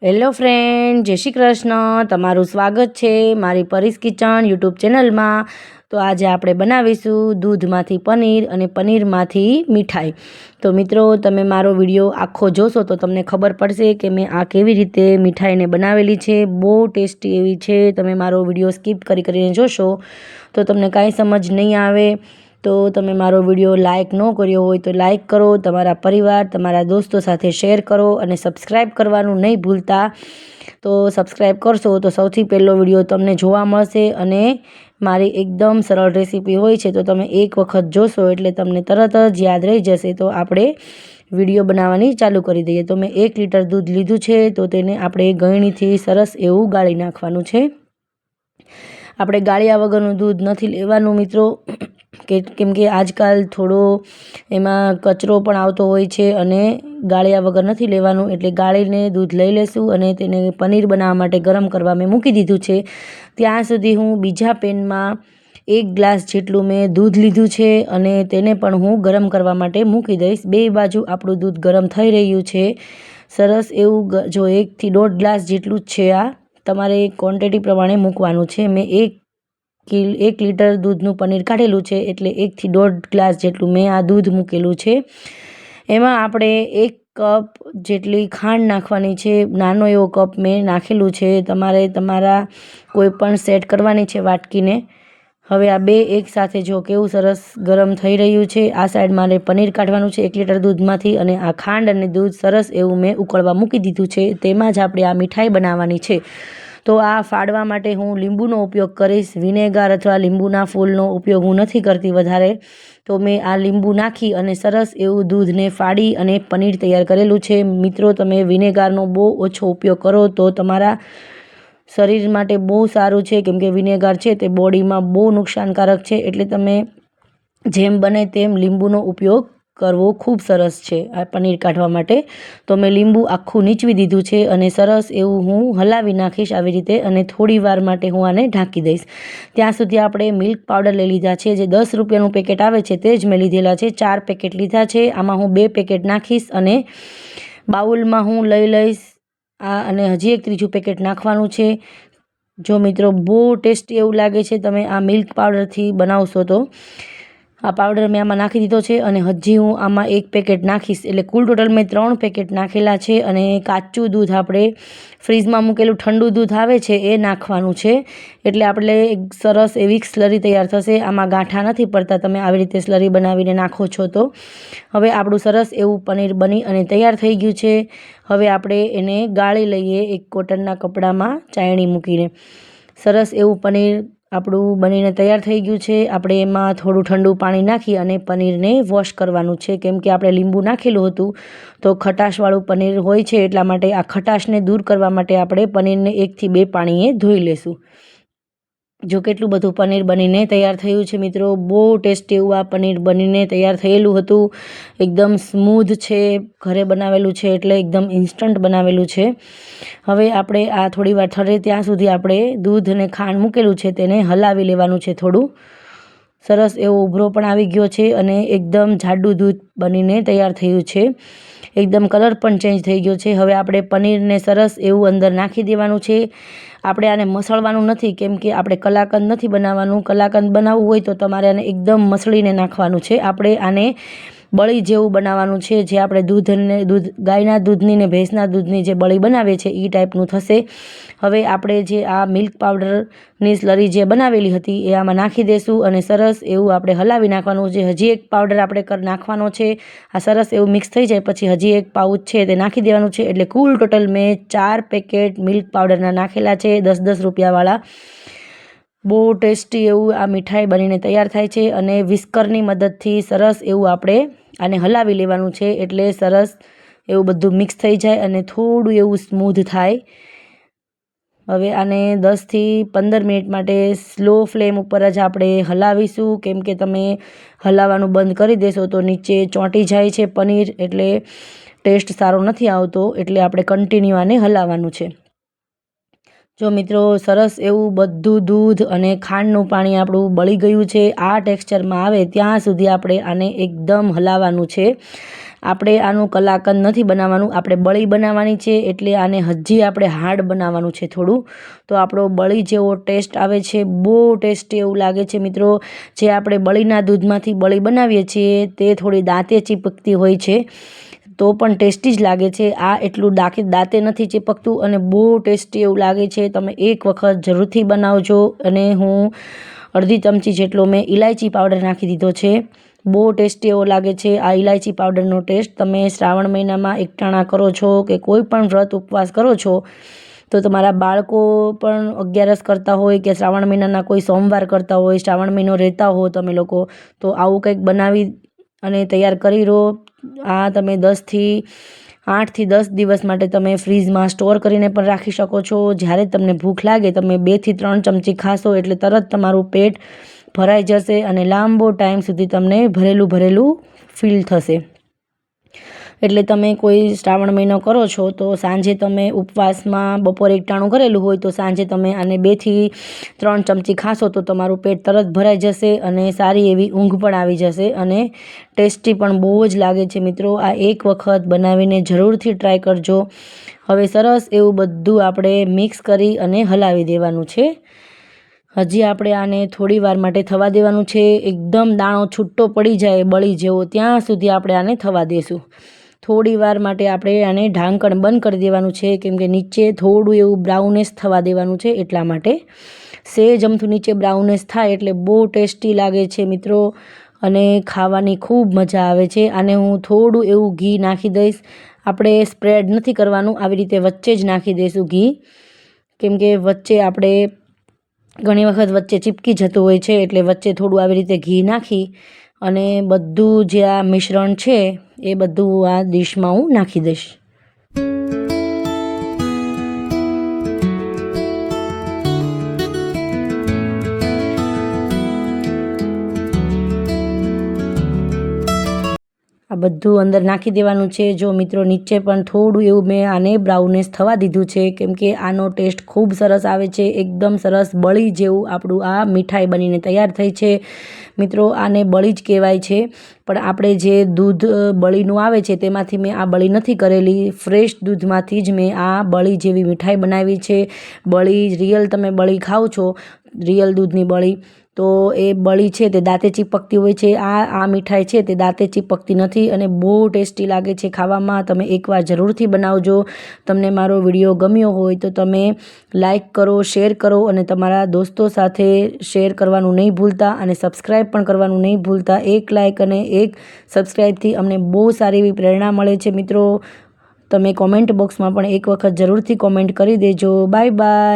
Hello friend, જય શ્રી કૃષ્ણ. તમારું સ્વાગત છે મારી પરીસ કિચન યુટ્યુબ ચેનલમાં. તો આજે આપણે બનાવીશું દૂધમાંથી પનીર અને પનીરમાંથી મીઠાઈ. તો મિત્રો, તમે મારો વિડીયો આખો જોશો તો તમને ખબર પડશે કે મેં આ કેવી રીતે મીઠાઈને બનાવેલી છે. બહુ ટેસ્ટી એવી છે. તમે મારો વિડીયો સ્કીપ કરીને જોશો તો તમને કાંઈ સમજ નહીં આવે. તો તમે મારો વિડીયો લાઇક ન કર્યો હોય તો લાઇક કરો, તમારા પરિવાર, તમારા દોસ્તો સાથે શેર કરો અને સબસ્ક્રાઈબ કરવાનું નહીં ભૂલતા. તો સબસ્ક્રાઈબ કરશો તો સૌથી પહેલો વિડીયો તમને જોવા મળશે અને મારી એકદમ સરળ રેસીપી હોય છે. તો તમે એક વખત જોશો એટલે તમને તરત જ યાદ રહી જશે. તો આપણે વિડીયો બનાવવાની ચાલુ કરી દઈએ. તો મેં 1 લીટર દૂધ લીધું છે. તો તેને આપણે ગળણીથી સરસ એવું ગાળી નાખવાનું છે. આપણે ગાળ્યા વગરનું દૂધ નથી લેવાનું મિત્રો, કેમ કે આજકાલ થોડો એમાં કચરો પણ આવતો હોય છે અને ગાળ્યા વગર નથી લેવાનું. એટલે ગાળીને દૂધ લઈ લેશું અને તેને પનીર બનાવવા માટે ગરમ કરવા મેં મૂકી દીધું છે. ત્યાં સુધી હું બીજા પેનમાં 1 ગ્લાસ જેટલું મેં દૂધ લીધું છે અને તેને પણ હું ગરમ કરવા માટે મૂકી દઈશ. બે બાજુ આપણું દૂધ ગરમ થઈ રહ્યું છે સરસ એવું. જો 1 થી 1.5 ગ્લાસ જેટલું જ છે. આ તમારે ક્વોન્ટિટી પ્રમાણે મૂકવાનું છે. મેં 1 લીટર દૂધનું પનીર કાઢેલું છે એટલે 1 થી 1.5 ગ્લાસ જેટલું મેં આ દૂધ મૂકેલું છે. એમાં આપણે 1 કપ જેટલી ખાંડ નાખવાની છે. નાનો એવો કપ મેં નાખેલું છે. તમારે તમારા કોઈ પણ સેટ કરવાની છે વાટકીને. હવે આ બે એકસાથે જો કેવું સરસ ગરમ થઈ રહ્યું છે. આ સાઈડ મારે પનીર કાઢવાનું છે 1 લીટર દૂધમાંથી અને આ ખાંડ અને દૂધ સરસ એવું મેં ઉકળવા મૂકી દીધું છે. તેમાં જ આપણે આ મીઠાઈ બનાવવાની છે. તો આ ફાડવા માટે હું લીંબુનો ઉપયોગ કરીશ. વિનેગર અથવા લીંબુના ફૂલનો ઉપયોગ હું નથી કરતી વધારે. તો મેં આ લીંબુ નાખી અને સરસ એવું દૂધને ફાડી અને પનીર તૈયાર કરેલું છે. મિત્રો, તમે વિનેગરનો બહુ ઓછો ઉપયોગ કરો તો તમારા શરીર માટે બહુ સારું છે, કેમ કે વિનેગર છે તે બોડીમાં બહુ નુકસાનકારક છે. એટલે તમે જેમ બને તેમ લીંબુનો ઉપયોગ કરવો ખૂબ સરસ છે આ પનીર કાઢવા માટે. તો મેં લીંબુ આખું નીચવી દીધું છે અને સરસ એવું હું હલાવી નાખીશ આવી રીતે અને થોડી વાર માટે હું આને ઢાંકી દઈશ. ત્યાં સુધી આપણે મિલ્ક પાવડર લઈ લીધા છે. જે 10 રૂપિયાનું પેકેટ આવે છે તે જ મેં લીધેલા છે. 4 પેકેટ લીધા છે. આમાં હું 2 પેકેટ નાખીશ અને બાઉલમાં હું લઈ લઈશ આ અને હજી એક ત્રીજું પેકેટ નાખવાનું છે. જો મિત્રો, બહુ ટેસ્ટી એવું લાગે છે તમે આ મિલ્ક પાવડરથી બનાવશો તો. આ પાવડર મેં આમાં નાખી દીધો છે અને હજી હું આમાં 1 પેકેટ નાખીશ. એટલે કુલ ટોટલ મેં 3 પેકેટ નાખેલા છે. અને કાચું દૂધ આપણે ફ્રીજમાં મૂકેલું ઠંડુ દૂધ આવે છે એ નાખવાનું છે. એટલે આપણે એક સરસ એવી સ્લરી તૈયાર થશે. આમાં ગાંઠા નથી પડતા તમે આવી રીતે સ્લરી બનાવીને નાખો છો તો. હવે આપણું સરસ એવું પનીર બની અને તૈયાર થઈ ગયું છે. હવે આપણે એને ગાળી લઈએ એક કોટનના કપડામાં ચાયણી મૂકીને. સરસ એવું પનીર આપણું બનીને તૈયાર થઈ ગયું છે. આપણે એમાં થોડું ઠંડુ પાણી નાખી અને પનીરને વોશ કરવાનું છે, કેમ કે આપણે લીંબુ નાખેલું હતું તો ખટાશવાળું પનીર હોય છે. એટલા માટે આ ખટાશને દૂર કરવા માટે આપણે પનીરને 1 થી 2 પાણીએ ધોઈ લેશું. જો કેટલું બધું પનીર બનીને તૈયાર થયું છે મિત્રો. બહુ ટેસ્ટી એવું આ પનીર બનીને તૈયાર થયેલું હતું. એકદમ સ્મૂધ છે. ઘરે બનાવેલું છે એટલે એકદમ ઇન્સ્ટન્ટ બનાવેલું છે. હવે આપણે આ થોડી વાર ઠરે ત્યાં સુધી આપણે દૂધ અને ખાંડ મૂકેલું છે તેને હલાવી લેવાનું છે થોડું. સરસ એવો ઉભરો પણ આવી ગયો છે અને એકદમ જાડું દૂધ બનીને તૈયાર થયું છે. એકદમ કલર પણ ચેન્જ થઈ ગયો છે. હવે આપણે પનીરને સરસ એવું અંદર નાખી દેવાનું છે. આપણે આને મસળવાનું નથી, કેમ કે આપણે કલાકંદ નથી બનાવવાનું. કલાકંદ બનાવવું હોય તો તમારે આને એકદમ મસળીને નાખવાનું છે. આપણે આને બળી જેવું બનાવવાનું છે. જે આપણે દૂધ ગાયના દૂધની ને ભેંસના દૂધની જે બળી બનાવે છે એ ટાઈપનું થશે. હવે આપણે જે આ મિલ્ક પાવડરની સ્લરી જે બનાવેલી હતી એ આમાં નાખી દઈશું અને સરસ એવું આપણે હલાવી નાખવાનું છે. હજી એક પાવડર આપણે નાખવાનો છે. આ સરસ એવું મિક્સ થઈ જાય પછી હજી એક પાઉચ છે તે નાખી દેવાનું છે. એટલે કુલ ટોટલ મેં 4 પેકેટ મિલ્ક પાવડરના નાખેલા છે 10-10 રૂપિયાવાળા. બહુ ટેસ્ટી એવું આ મીઠાઈ બનીને તૈયાર થાય છે અને વિસ્કરની મદદથી સરસ એવું આપણે આને હલાવી લેવાનું છે. એટલે સરસ એવું બધું મિક્સ થઈ જાય અને થોડું એવું સ્મૂધ થાય. હવે આને 10 થી 15 મિનિટ માટે સ્લો ફ્લેમ ઉપર જ આપણે હલાવીશું, કેમ કે તમે હલાવવાનું બંધ કરી દેશો તો નીચે ચોંટી જાય છે પનીર, એટલે ટેસ્ટ સારો નથી આવતો. એટલે આપણે કન્ટિન્યુ આને હલાવવાનું છે. જો મિત્રો, સરસ એવું બધું દૂધ અને ખાંડનું પાણી આપણું બળી ગયું છે. આ ટેક્સચરમાં આવે ત્યાં સુધી આપણે આને એકદમ હલાવવાનું છે. આપણે આનું કલાકંદ નથી બનાવવાનું, આપણે બળી બનાવવાની છે, એટલે આને હજી આપણે હાર્ડ બનાવવાનું છે થોડું, તો આપણો બળી જેવો ટેસ્ટ આવે છે, બહુ ટેસ્ટી એવું લાગે છે મિત્રો। જે આપણે બળીના દૂધમાંથી બળી બનાવીએ છીએ તે થોડી દાંતે ચીપકતી હોય છે, તો પણ ટેસ્ટી જ લાગે છે। આ એટલું દાંતે નથી ચીપકતું અને બહુ ટેસ્ટી એવું લાગે છે। તમે એક વખત જરૂરથી બનાવજો। અને હું અડધી ચમચી જેટલો મેં ઇલાયચી પાવડર નાખી દીધો છે, બહુ ટેસ્ટી એવો લાગે છે આ ઇલાયચી પાવડરનો ટેસ્ટ। તમે શ્રાવણ મહિનામાં એકટાણા કરો છો કે કોઈ પણ વ્રત ઉપવાસ કરો છો, તો તમારા બાળકો પણ 11 કરતા હોય કે શ્રાવણ મહિનાના કોઈ સોમવાર કરતા હોય, શ્રાવણ મહિનો રહેતા હો તમે લોકો, તો આવું કંઈક બનાવી અને તૈયાર કરી રહો। આ તમે 8 થી 10 દિવસ માટે તમે ફ્રીજમાં સ્ટોર કરીને પણ રાખી શકો છો। જ્યારે તમને ભૂખ લાગે તમે 2 થી 3 ચમચી ખાશો એટલે તરત તમારું પેટ ભરાઈ જશે અને લાંબો ટાઈમ સુધી તમને ભરેલું ફીલ થશે। એટલે તમે કોઈ શ્રાવણ મહિનો કરો છો તો સાંજે તમે ઉપવાસમાં બપોરે એકટાણું કરેલું હોય તો સાંજે તમે આને 2 થી 3 ચમચી ખાશો તો તમારું પેટ તરત ભરાઈ જશે અને સારી એવી ઊંઘ પણ આવી જશે અને ટેસ્ટી પણ બહુ જ લાગે છે મિત્રો। આ એક વખત બનાવીને જરૂરથી ટ્રાય કરજો। હવે સરસ એવું બધું આપણે મિક્સ કરી અને હલાવી દેવાનું છે। હજી આપણે આને થોડી વાર માટે થવા દેવાનું છે, એકદમ દાણો છૂટો પડી જાય બળી જેવો ત્યાં સુધી આપણે આને થવા દેશું। થોડી વાર માટે આપણે આને ઢાંકણ બંધ કરી દેવાનું છે, કેમ કે નીચે થોડું એવું બ્રાઉનેસ થવા દેવાનું છે, એટલા માટે સેજ અમથું નીચે બ્રાઉનેસ થાય એટલે બહુ ટેસ્ટી લાગે છે મિત્રો અને ખાવાની ખૂબ મજા આવે છે। આને હું થોડું એવું ઘી નાખી દઈશ, આપણે સ્પ્રેડ નથી કરવાનું, આવી રીતે વચ્ચે જ નાખી દઈશું ઘી, કેમ કે વચ્ચે આપણે ઘણી વખત વચ્ચે ચીપકી જતું હોય છે, એટલે વચ્ચે થોડું આવી રીતે ઘી નાખી અને બધું જે આ મિશ્રણ છે એ બધું આ ડીશમાં હું નાખી દઈશ। આ બધું અંદર નાખી દેવાનું છે। જો મિત્રો નીચે પણ થોડું એવું મેં આને બ્રાઉનેસ થવા દીધું છે, કેમ કે આનો ટેસ્ટ ખૂબ સરસ આવે છે, એકદમ સરસ બળી જેવું આપણું આ મીઠાઈ બનીને તૈયાર થઈ છે મિત્રો। આને બળી જ કહેવાય છે, પણ આપણે જે દૂધ બળીનું આવે છે તેમાંથી મેં આ બળી નથી કરેલી, ફ્રેશ દૂધમાંથી જ મેં આ બળી જેવી મીઠાઈ બનાવી છે। બળી રિયલ તમે બળી ખાઓ છો, રિયલ દૂધની બળી, તો એ બળી છે તે દાંતે ચીપકતી હોય છે, આ મીઠાઈ છે તે દાંતે ચીપકતી નથી અને બહુ ટેસ્ટી લાગે છે ખાવામાં। તમે એકવાર જરૂરથી બનાવજો। તમને મારો વિડીયો ગમ્યો હોય તો તમે લાઈક કરો, શેર કરો અને તમારા દોસ્તો સાથે શેર કરવાનું નહીં ભૂલતા અને સબસ્ક્રાઈબ પણ કરવાનું નહીં ભૂલતા। એક લાઈક અને એક સબસ્ક્રાઈબથી અમને બહુ સારી એવી પ્રેરણા મળે છે મિત્રો। તમે કોમેન્ટ બોક્સમાં પણ એક વખત જરૂરથી કોમેન્ટ કરી દેજો। Bye bye.